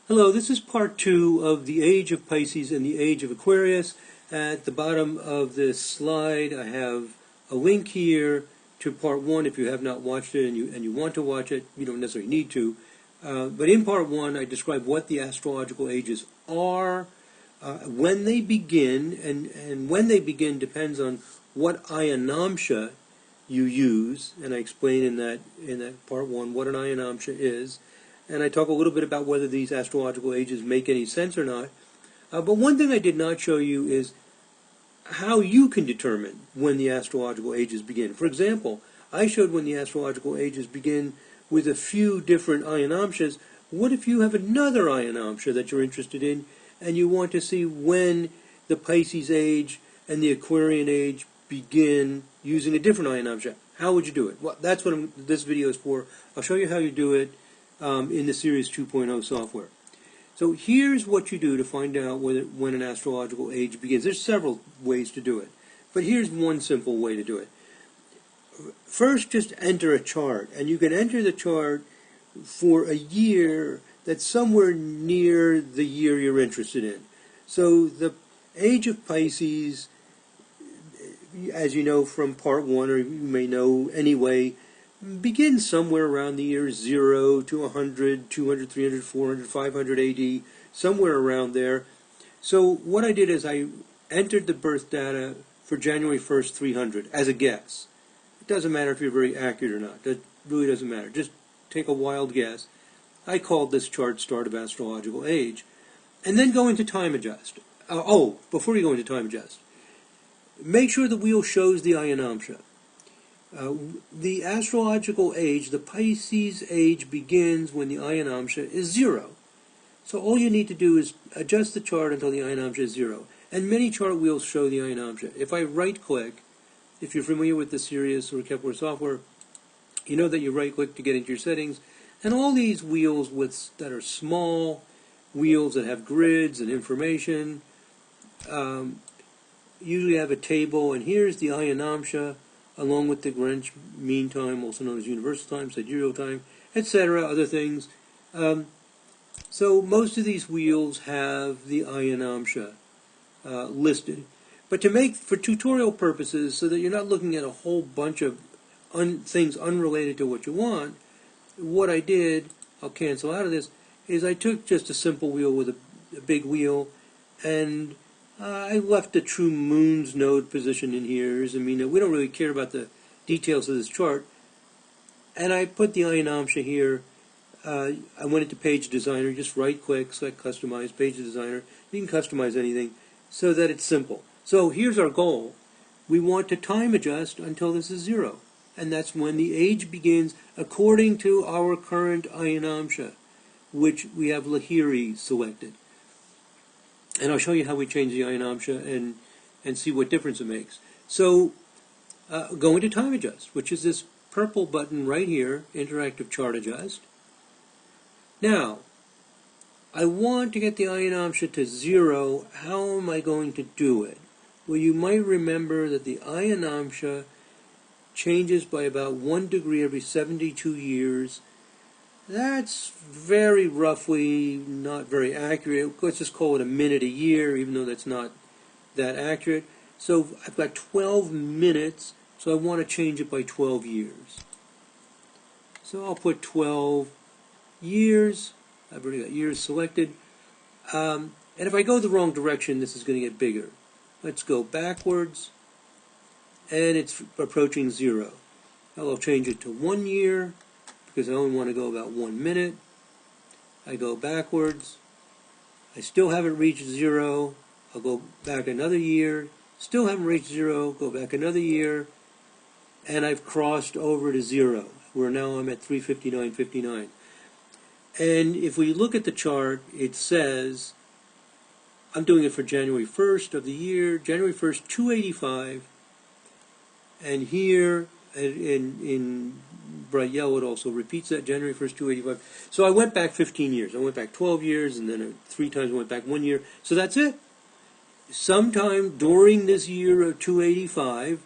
Hello, this is part 2 of the age of Pisces and the age of Aquarius. At the bottom of this slide I have a link here to part 1 if you have not watched it and you want to watch it. You don't necessarily need to. But in part 1 I describe what the astrological ages are, when they begin, and when they begin depends on what ayanamsha you use, and I explain in that part 1 what an ayanamsha is. And I talk a little bit about whether these astrological ages make any sense or not. But one thing I did not show you is how you can determine when the astrological ages begin. For example, I showed when the astrological ages begin with a few different ayanamshas. What if you have another ayanamsha that you're interested in, and you want to see when the Pisces age and the Aquarian age begin using a different ayanamsha? How would you do it? Well, that's what this video is for. I'll show you how you do it in the Sirius 2.0 software. So here's what you do to find out when an astrological age begins. There's several ways to do it, but here's one simple way to do it. First, just enter a chart, and you can enter the chart for a year that's somewhere near the year you're interested in. So the age of Pisces, as you know from part 1, or you may know anyway, begins somewhere around the years 0 to 100, 200, 300, 400, 500 AD, somewhere around there. So what I did is I entered the birth data for January 1st, 300, as a guess. It doesn't matter if you're very accurate or not. It really doesn't matter. Just take a wild guess. I called this chart Start of Astrological Age. And then go into Time Adjust. Before you go into Time Adjust, make sure the wheel shows the ayanamsha. The astrological age, the Pisces age, begins when the ayanamsha is 0. So all you need to do is adjust the chart until the ayanamsha is 0. And many chart wheels show the ayanamsha. If I right-click, if you're familiar with the Sirius or Kepler software, you know that you right-click to get into your settings. And all these wheels that are small, wheels that have grids and information, usually have a table. And here's the ayanamsha, along with the Greenwich Mean Time, also known as Universal Time, Sidereal Time, etc., other things. So most of these wheels have the ayanamsha listed. But for tutorial purposes, so that you're not looking at a whole bunch of things unrelated to what you want, what I did, I'll cancel out of this, is I took just a simple wheel with a big wheel, and I left the true moon's node position in here. I mean, we don't really care about the details of this chart. And I put the ayanamsha here. I went into Page Designer, just right-click, select Customize, Page Designer. You can customize anything so that it's simple. So here's our goal. We want to time adjust until this is 0. And that's when the age begins according to our current ayanamsha, which we have Lahiri selected. And I'll show you how we change the ayanamsha and see what difference it makes. So go into Time Adjust, which is this purple button right here, Interactive Chart Adjust. Now, I want to get the ayanamsha to 0. How am I going to do it? Well, you might remember that the ayanamsha changes by about 1 degree every 72 years. That's very roughly not very accurate. Let's just call it a minute a year, even though that's not that accurate. So I've got 12 minutes, so I want to change it by 12 years. So I'll put 12 years. I've already got years selected. And if I go the wrong direction, this is going to get bigger. Let's go backwards, and it's approaching 0. I'll change it to 1 year, because I only want to go about 1 minute. I go backwards. I still haven't reached 0. I'll go back another year. Still haven't reached 0. Go back another year. And I've crossed over to 0, where now I'm at 359.59. And if we look at the chart, it says, I'm doing it for January 1st of the year, January 1st, 285. And here, in bright yellow, it also repeats that, January 1st, 285. So I went back 15 years. I went back 12 years, and then 3 times I went back 1 year. So that's it. Sometime during this year of 285,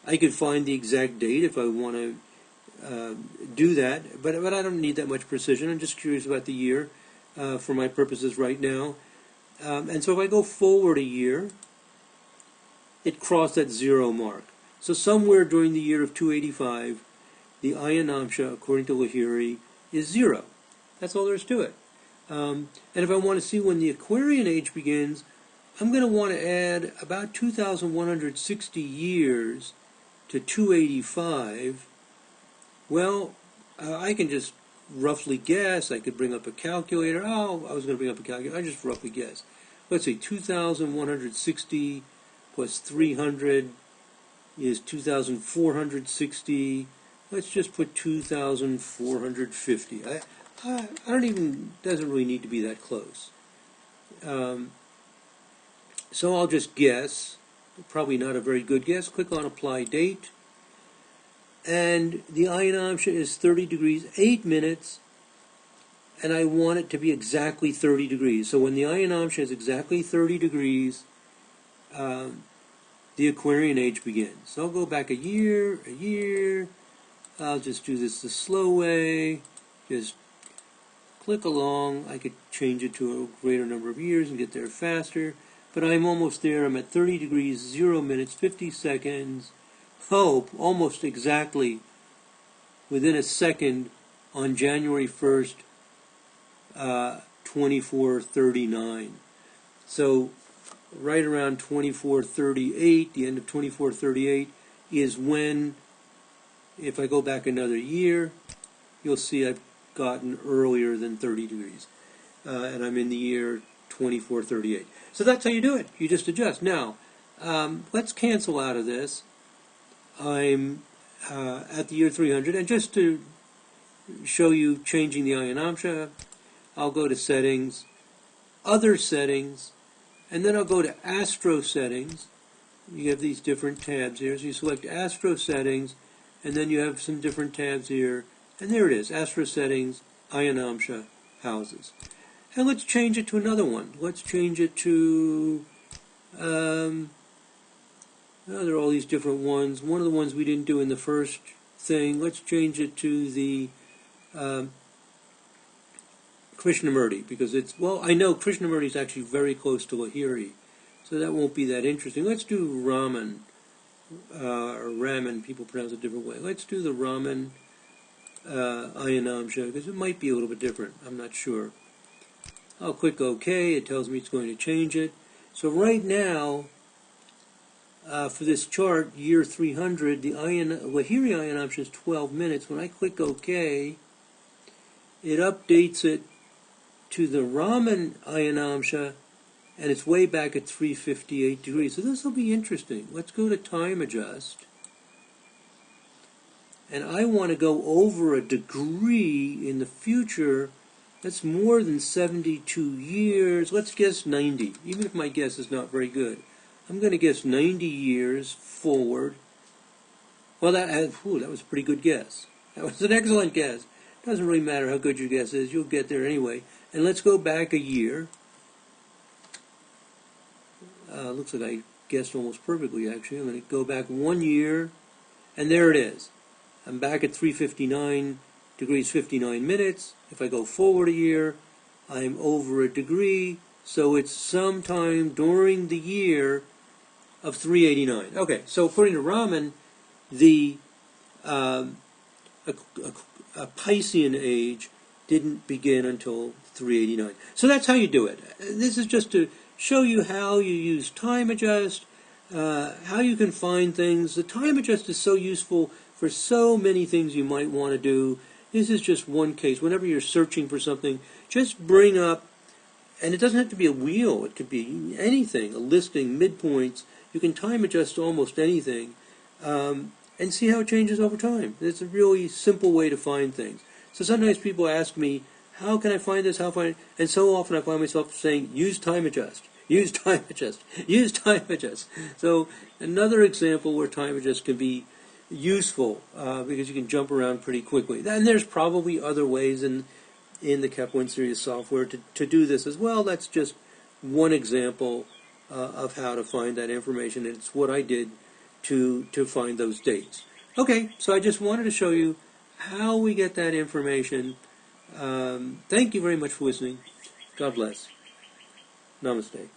I could find the exact date if I want to do that. But I don't need that much precision. I'm just curious about the year. for my purposes right now. And so if I go forward a year, it crossed that 0 mark. So somewhere during the year of 285, the ayanamsha, according to Lahiri, is 0. That's all there is to it. And if I want to see when the Aquarian age begins, I'm going to want to add about 2,160 years to 285. Well, I can just roughly guess. I could bring up a calculator. Oh, I was going to bring up a calculator. I just roughly guess. Let's see, 2,160 plus 300 is 2,460. Let's just put 2,450. I don't even, doesn't really need to be that close. So I'll just guess, probably not a very good guess. Click on Apply Date. And the ayanamsha is 30 degrees, 8 minutes, and I want it to be exactly 30 degrees. So when the ayanamsha is exactly 30 degrees, the Aquarian age begins. So I'll go back a year. I'll just do this the slow way. Just click along. I could change it to a greater number of years and get there faster. But I'm almost there. I'm at 30 degrees, 0 minutes, 50 seconds. Oh, almost exactly within a second on January 1st, 2439. So right around 2438, the end of 2438, is when, if I go back another year, you'll see I've gotten earlier than 30 degrees. And I'm in the year 2438. So that's how you do it. You just adjust. Now, let's cancel out of this. I'm at the year 300, and just to show you changing the ayanamsha, I'll go to Settings, Other Settings, and then I'll go to Astro Settings. You have these different tabs here. So you select Astro Settings, and then you have some different tabs here. And there it is, Astro Settings, ayanamsha, Houses. And let's change it to another one. Let's change it to, there are all these different ones. One of the ones we didn't do in the first thing, let's change it to the Krishnamurti, because it's, well, I know Krishnamurti is actually very close to Lahiri, so that won't be that interesting. Let's do Raman, or Raman, people pronounce it a different way. Let's do the Raman ayanamsha, because it might be a little bit different. I'm not sure. I'll click OK. It tells me it's going to change it. So right now, for this chart, year 300, the Lahiri ayanamsha is 12 minutes. When I click OK, it updates it to the Raman ayanamsha, and it's way back at 358 degrees. So this will be interesting. Let's go to Time Adjust. And I want to go over a degree in the future. That's more than 72 years. Let's guess 90, even if my guess is not very good. I'm going to guess 90 years forward. Well, that was a pretty good guess. That was an excellent guess. Doesn't really matter how good your guess is. You'll get there anyway. And let's go back a year. Looks like I guessed almost perfectly, actually. I'm going to go back 1 year, and there it is. I'm back at 359 degrees 59 minutes. If I go forward a year, I'm over a degree, so it's sometime during the year of 389. Okay, so according to Raman, the a Piscean age didn't begin until 389. So that's how you do it. This is just to show you how you use Time Adjust, how you can find things. The Time Adjust is so useful for so many things you might want to do. This is just one case. Whenever you're searching for something, just bring up, and it doesn't have to be a wheel, it could be anything, a listing, midpoints. You can time adjust almost anything, and see how it changes over time. It's a really simple way to find things. So sometimes people ask me, how can I find this, how find it? And so often I find myself saying, use Time Adjust, use Time Adjust, use Time Adjust. So another example where Time Adjust can be useful, because you can jump around pretty quickly. And there's probably other ways in the Kepler and Sirius software to do this as well. That's just one example of how to find that information, and it's what I did to find those dates. Okay, so I just wanted to show you how we get that information. Thank you very much for listening. God bless. Namaste.